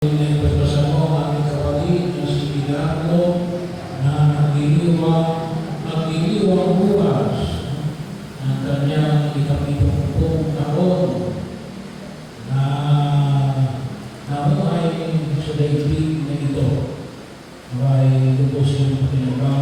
Pagpasan mo ang aming kapatid na si Milagro na nagdiriwang bukas ng kanyang ikapitumpung taon na namuhay sa daigdig na ito. Ay lubos yung pinagbago